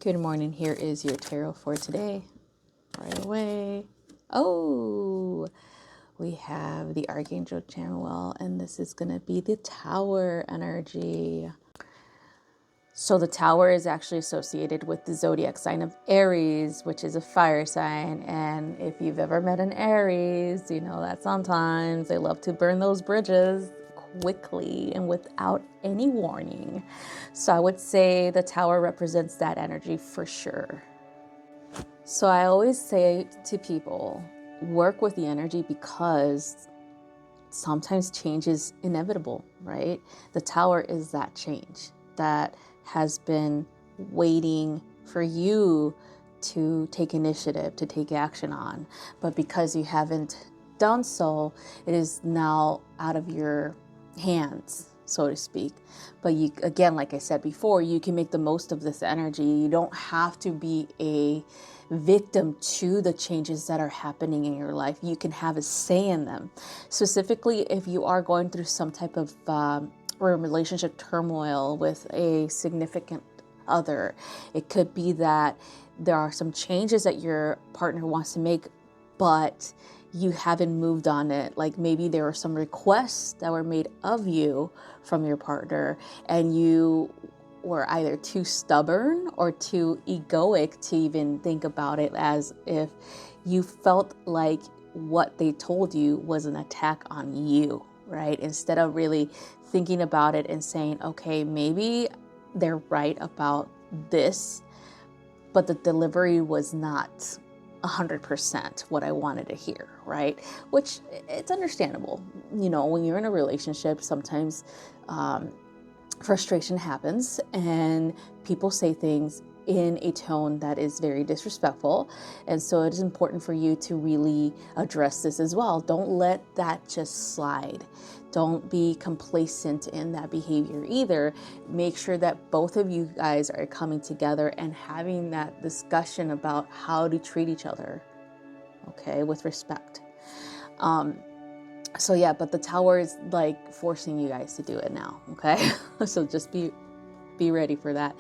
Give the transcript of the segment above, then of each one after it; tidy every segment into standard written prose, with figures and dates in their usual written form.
Good morning. Here is your tarot for today. Right away. Oh, we have the Archangel Chamuel, and this is going to be the Tower energy. So the Tower is actually associated with the zodiac sign of Aries, which is a fire sign. And if you've ever met an Aries, you know that sometimes they love to burn those bridges quickly and without any warning. So I would say the Tower represents that energy for sure. So I always say to people, work with the energy because sometimes change is inevitable, right? The Tower is that change that has been waiting for you to take initiative, to take action on. But because you haven't done so, it is now out of your hands, so to speak. But you, again, like I said before, you can make the most of this energy. You don't have to be a victim to the changes that are happening in your life. You can have a say in them. Specifically, if you are going through some type of relationship turmoil with a significant other, it could be that there are some changes that your partner wants to make, but you haven't moved on it. Like maybe there were some requests that were made of you from your partner, and you were either too stubborn or too egoic to even think about it, as if you felt like what they told you was an attack on you, right? Instead of really thinking about it and saying, okay, maybe they're right about this, but the delivery was not 100% what I wanted to hear, right? Which it's understandable. You know, when you're in a relationship, sometimes frustration happens and people say things in a tone that is very disrespectful. And so it is important for you to really address this as well. Don't let that just slide. Don't be complacent in that behavior either. Make sure that both of you guys are coming together and having that discussion about how to treat each other, okay, with respect. So yeah, but the Tower is like forcing you guys to do it now, okay? So just be ready for that.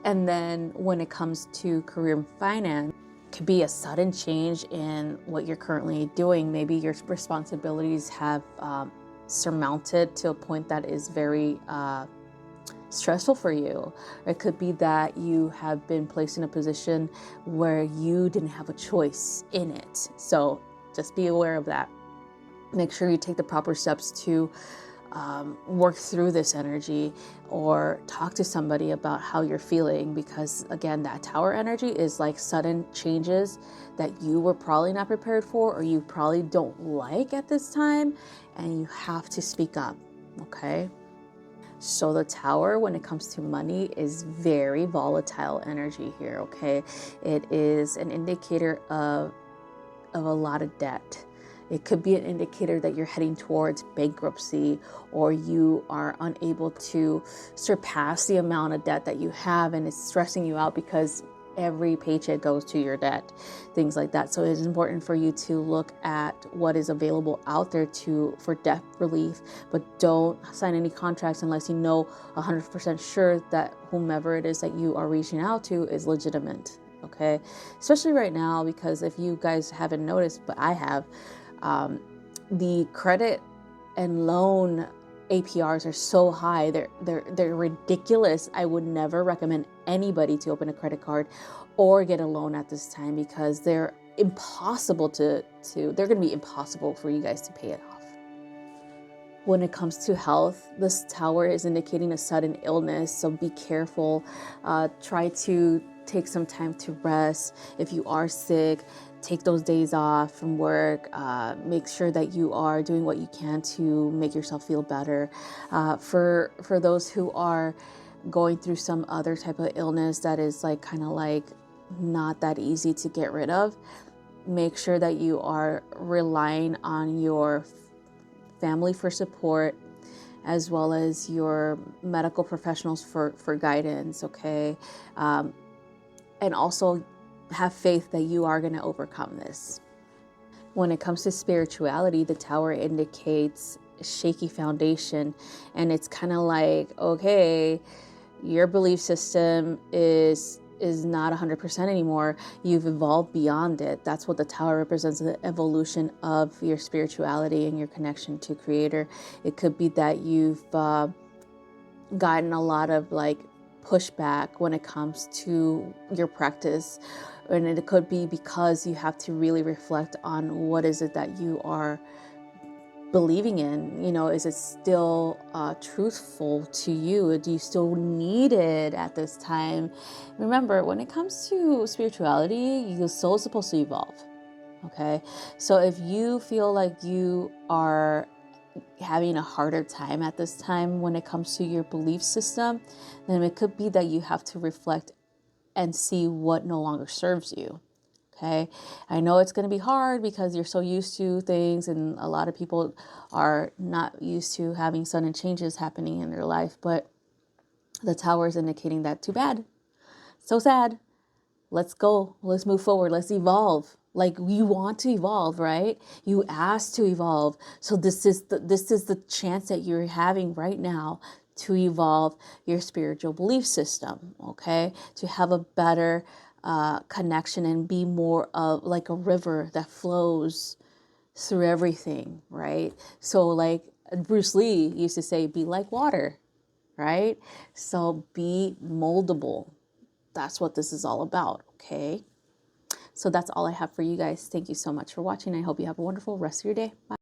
And then when it comes to career and finance, it could be a sudden change in what you're currently doing. Maybe your responsibilities have surmounted to a point that is very stressful for you. Or it could be that you have been placed in a position where you didn't have a choice in it. So just be aware of that. Make sure you take the proper steps to work through this energy, or talk to somebody about how you're feeling, because again, that Tower energy is like sudden changes that you were probably not prepared for, or you probably don't like at this time, and you have to speak up, okay? So the Tower, when it comes to money, is very volatile energy here, okay? It is an indicator of a lot of debt. It could be an indicator that you're heading towards bankruptcy, or you are unable to surpass the amount of debt that you have, and it's stressing you out because every paycheck goes to your debt, things like that. So it is important for you to look at what is available out there for debt relief, but don't sign any contracts unless you know 100% sure that whomever it is that you are reaching out to is legitimate. Okay, especially right now, because if you guys haven't noticed, but I have, the credit and loan APRs are so high. They're ridiculous. I would never recommend anybody to open a credit card or get a loan at this time, because they're impossible they're going to be impossible for you guys to pay it off. When it comes to health, this Tower is indicating a sudden illness, so be careful. Try to take some time to rest. If you are sick, take those days off from work. Make sure that you are doing what you can to make yourself feel better. For those who are going through some other type of illness that is like kind of like not that easy to get rid of, make sure that you are relying on your family for support, as well as your medical professionals for guidance, okay? And also have faith that you are going to overcome this. When it comes to spirituality, the Tower indicates a shaky foundation, and it's kind of like, okay, your belief system is is not 100% anymore. You've evolved beyond it. That's what the tower represents, the evolution of your spirituality and your connection to creator. It could be that you've gotten a lot of like pushback when it comes to your practice, and it could be because you have to really reflect on what is it that you are believing in. You know, is it still truthful to you? Do you still need it at this time? Remember, when it comes to spirituality, your soul is supposed to evolve. Okay, so if you feel like you are having a harder time at this time when it comes to your belief system, then it could be that you have to reflect and see what no longer serves you. Okay, I know it's going to be hard because you're so used to things, and a lot of people are not used to having sudden changes happening in their life, but the tower is indicating that too bad. So sad. Let's go. Let's move forward. Let's evolve. Like, you want to evolve, right? You asked to evolve. So this is the chance that you're having right now to evolve your spiritual belief system, okay? To have a better connection and be more of like a river that flows through everything, right? So like Bruce Lee used to say, be like water, right? So be moldable. That's what this is all about, okay? So that's all I have for you guys. Thank you so much for watching. I hope you have a wonderful rest of your day. Bye.